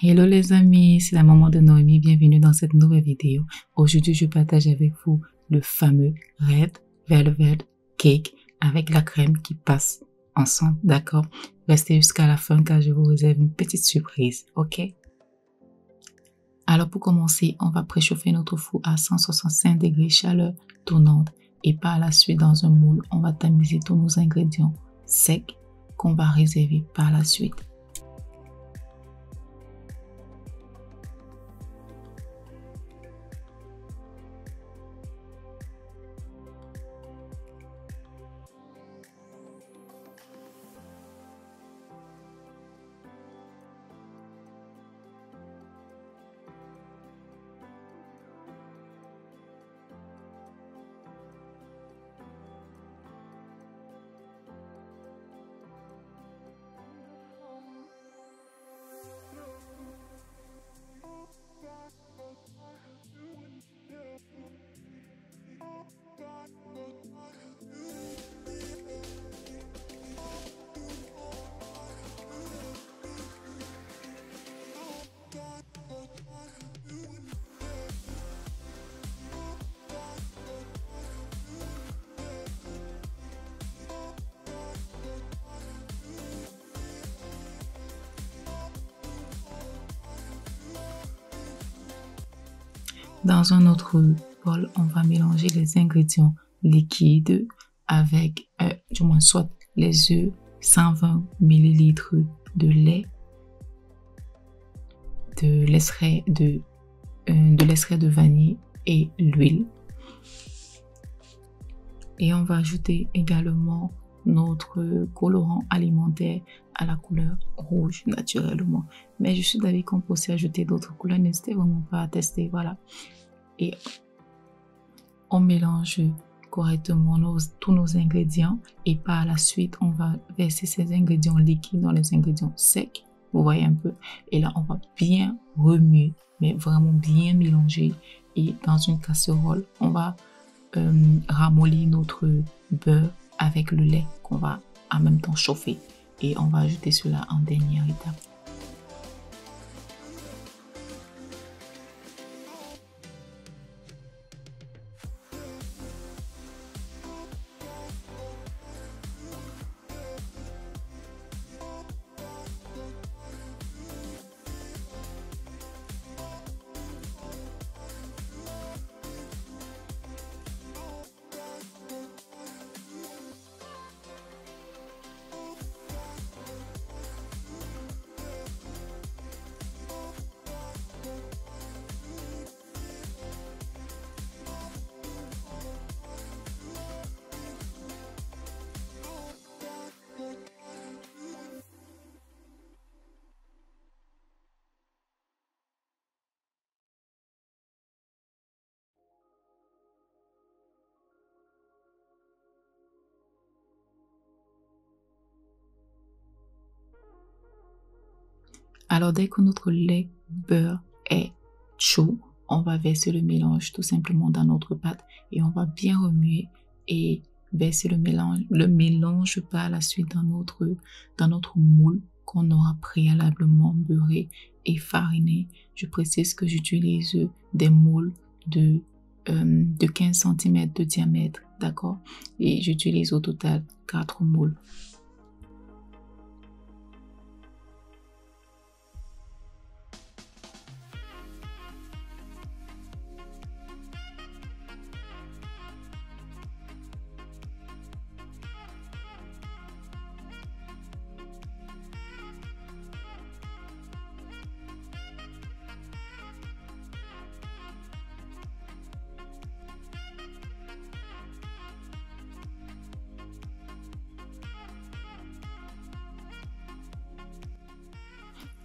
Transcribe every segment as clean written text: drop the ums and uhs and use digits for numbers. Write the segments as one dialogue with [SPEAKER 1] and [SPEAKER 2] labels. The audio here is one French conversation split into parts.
[SPEAKER 1] Hello les amis, c'est la maman de Noémie, bienvenue dans cette nouvelle vidéo. Aujourd'hui, je partage avec vous le fameux Red Velvet Cake avec la crème qui passe ensemble, d'accord? Restez jusqu'à la fin car je vous réserve une petite surprise, ok? Alors pour commencer, on va préchauffer notre four à 165 degrés chaleur tournante et par la suite dans un moule, on va tamiser tous nos ingrédients secs qu'on va réserver par la suite. Dans un autre bol, on va mélanger les ingrédients liquides avec, soit les œufs, 120 ml de lait, de l'extrait de vanille et l'huile. Et on va ajouter également notre colorant alimentaire à la couleur rouge naturellement. Mais je suis d'avis qu'on peut aussi ajouter d'autres couleurs. N'hésitez vraiment pas à tester. Voilà. Et on mélange correctement tous nos ingrédients. Et par la suite, on va verser ces ingrédients liquides dans les ingrédients secs. Vous voyez un peu. Et là, on va bien remuer, mais vraiment bien mélanger. Et dans une casserole, on va ramollir notre beurre avec le lait qu'on va en même temps chauffer et on va ajouter cela en dernière étape. Alors, dès que notre lait beurre est chaud, on va verser le mélange tout simplement dans notre pâte et on va bien remuer et verser le mélange par la suite dans notre moule qu'on aura préalablement beurré et fariné. Je précise que j'utilise des moules de 15 cm de diamètre, d'accord? Et j'utilise au total 4 moules.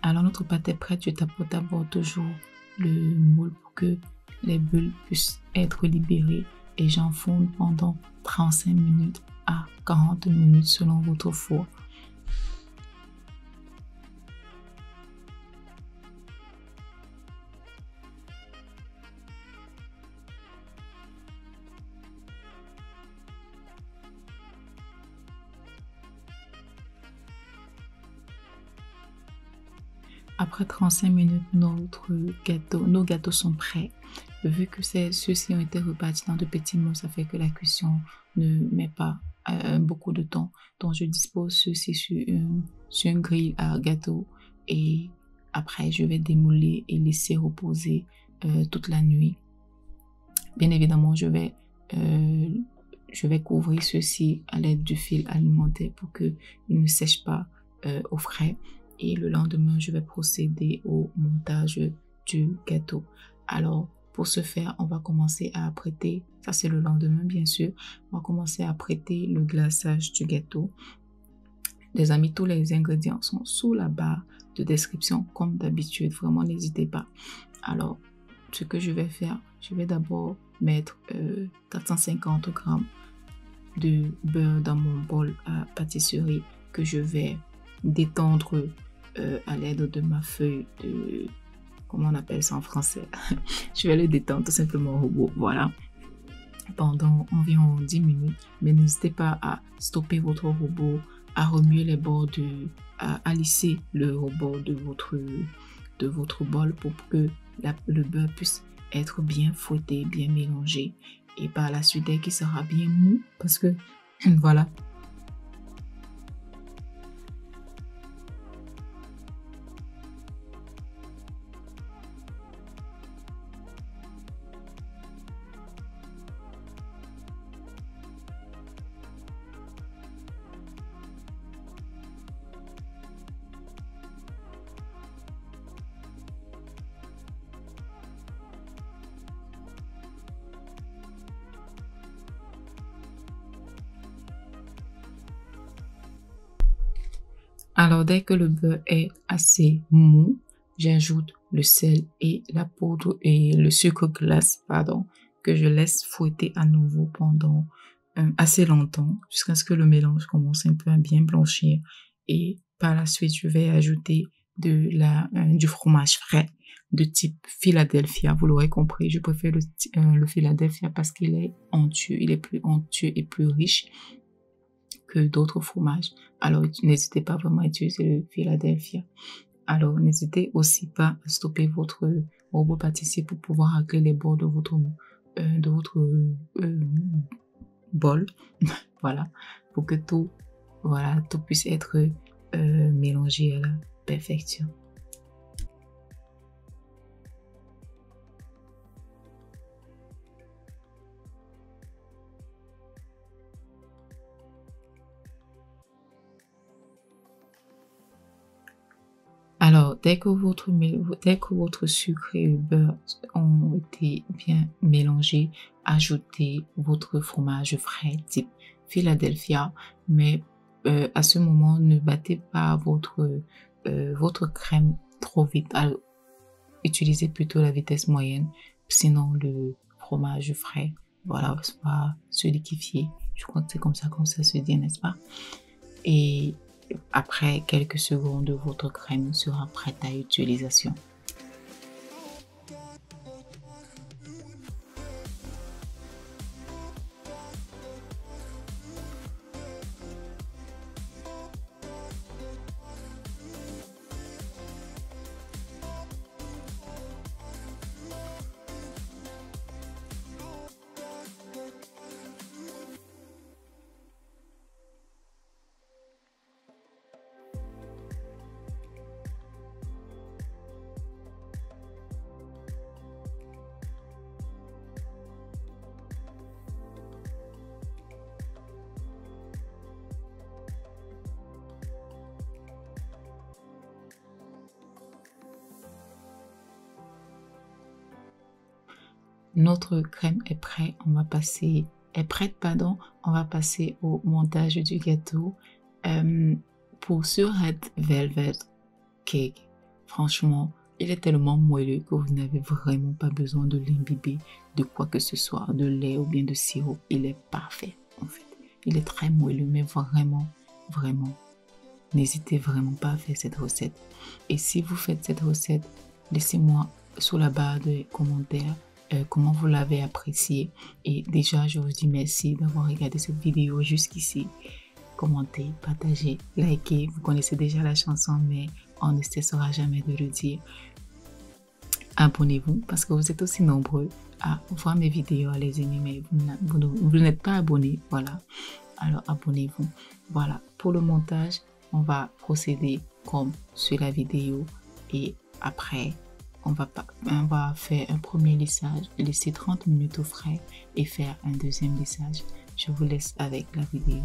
[SPEAKER 1] Alors notre pâte est prête, je tapote d'abord toujours le moule pour que les bulles puissent être libérées et j'enfourne pendant 35 minutes à 40 minutes selon votre four. Après 35 minutes, nos gâteaux sont prêts. Vu que ceux-ci ont été repartis dans de petits mots, ça fait que la cuisson ne met pas beaucoup de temps. Donc, je dispose ceux-ci sur une grille à gâteau et après, je vais démouler et laisser reposer toute la nuit. Bien évidemment, je vais couvrir ceux-ci à l'aide du fil alimentaire pour qu'ils ne sèchent pas au frais. Et le lendemain, je vais procéder au montage du gâteau. Alors, pour ce faire, on va commencer à apprêter, ça c'est le lendemain bien sûr, on va commencer à apprêter le glaçage du gâteau. Les amis, tous les ingrédients sont sous la barre de description comme d'habitude, vraiment n'hésitez pas. Alors, ce que je vais faire, je vais d'abord mettre 450 grammes de beurre dans mon bol à pâtisserie que je vais détendre à l'aide de ma feuille de... Comment on appelle ça en français? Je vais le détendre tout simplement au robot, voilà, pendant environ 10 minutes. Mais n'hésitez pas à stopper votre robot, à remuer les bords à lisser le rebord de votre bol pour que le beurre puisse être bien fouetté, bien mélangé. Et par la suite, dès qu'il sera bien mou, parce que voilà. Alors, dès que le beurre est assez mou, j'ajoute le sel et la poudre et le sucre glace, pardon, que je laisse fouetter à nouveau pendant assez longtemps jusqu'à ce que le mélange commence un peu à bien blanchir. Et par la suite, je vais ajouter du fromage frais de type Philadelphia. Vous l'aurez compris, je préfère le Philadelphia parce qu'il est onctueux, il est plus onctueux et plus riche que d'autres fromages. Alors, n'hésitez pas vraiment à utiliser le Philadelphia. Alors, n'hésitez aussi pas à stopper votre robot pâtissier pour pouvoir régler les bords de votre bol. Voilà, pour que tout puisse être mélangé à la perfection. Alors, dès que votre sucre et le beurre ont été bien mélangés, ajoutez votre fromage frais type Philadelphia, mais à ce moment, ne battez pas votre crème trop vite. Alors, utilisez plutôt la vitesse moyenne, sinon le fromage frais, voilà, soit se liquéfier. Je crois que c'est comme ça se dit, n'est-ce pas? Et après quelques secondes, votre crème sera prête à utilisation. Notre crème est prête, on va passer au montage du gâteau. Pour ce Red Velvet Cake, franchement, il est tellement moelleux que vous n'avez vraiment pas besoin de l'imbiber de quoi que ce soit, de lait ou bien de sirop. Il est parfait, en fait. Il est très moelleux, mais vraiment, n'hésitez vraiment pas à faire cette recette. Et si vous faites cette recette, laissez-moi sous la barre de commentaires comment vous l'avez apprécié. Et déjà, je vous dis merci d'avoir regardé cette vidéo jusqu'ici. Commentez, partagez, likez. Vous connaissez déjà la chanson, mais on ne cessera jamais de le dire. Abonnez-vous parce que vous êtes aussi nombreux à voir mes vidéos, à les aimer, mais vous n'êtes pas abonnés. Voilà. Alors abonnez-vous. Voilà. Pour le montage, on va procéder comme sur la vidéo et après, on va faire un premier lissage, laisser 30 minutes au frais et faire un deuxième lissage. Je vous laisse avec la vidéo.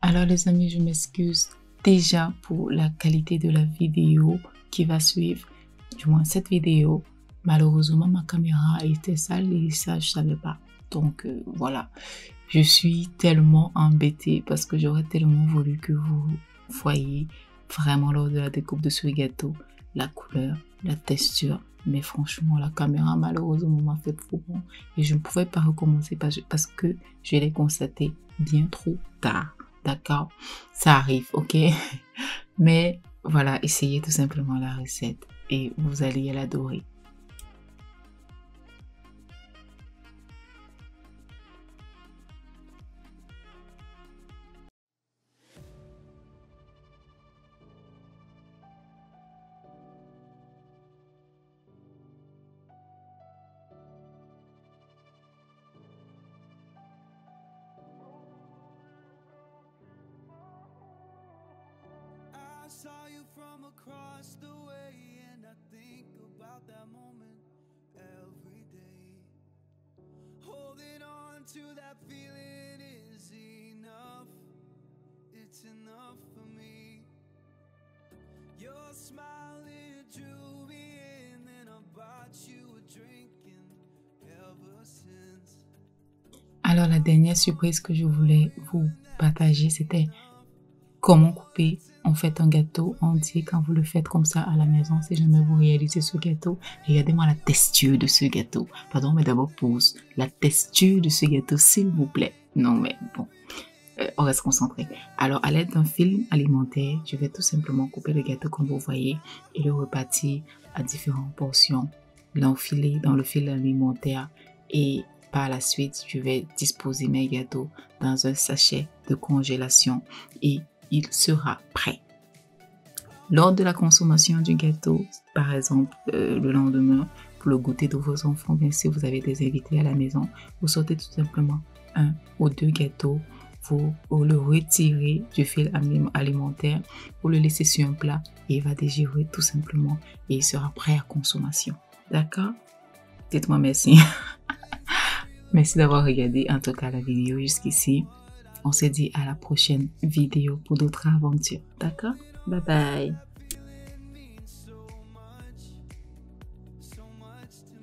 [SPEAKER 1] Alors les amis, je m'excuse déjà pour la qualité de la vidéo qui va suivre. Du moins cette vidéo, malheureusement ma caméra était sale et ça je savais pas. Donc voilà, je suis tellement embêtée parce que j'aurais tellement voulu que vous voyez vraiment lors de la découpe de ce gâteau la couleur, la texture. Mais franchement, la caméra malheureusement m'a fait trop bon et je ne pouvais pas recommencer parce que je l'ai constaté bien trop tard. D'accord? Ça arrive, ok? Mais voilà, essayez tout simplement la recette et vous allez l'adorer.
[SPEAKER 2] I saw you from across the way, and I think about that moment every day. Holding on to that feeling is enough. It's enough for me. Your smile, it drew me in, and I bought you a drink, and ever since.
[SPEAKER 1] Alors la dernière surprise que je voulais vous partager, c'était comment couper en fait un gâteau entier quand vous le faites comme ça à la maison. Si jamais vous réalisez ce gâteau, regardez-moi la texture de ce gâteau. Pardon, mais d'abord pause. La texture de ce gâteau, s'il vous plaît. Non, mais bon, on reste concentré. Alors, à l'aide d'un fil alimentaire, je vais tout simplement couper le gâteau comme vous voyez et le repartir à différentes portions, l'enfiler dans le fil alimentaire et par la suite, je vais disposer mes gâteaux dans un sachet de congélation et il sera prêt. Lors de la consommation du gâteau, par exemple le lendemain, pour le goûter de vos enfants, bien si vous avez des invités à la maison, vous sortez tout simplement 1 ou 2 gâteaux, vous le retirez du fil alimentaire, vous le laissez sur un plat et il va dégérer tout simplement et il sera prêt à consommation. D'accord? Dites-moi merci. Merci d'avoir regardé en tout cas la vidéo jusqu'ici. On se dit à la prochaine vidéo pour d'autres aventures. D'accord? Bye bye.
[SPEAKER 2] So much to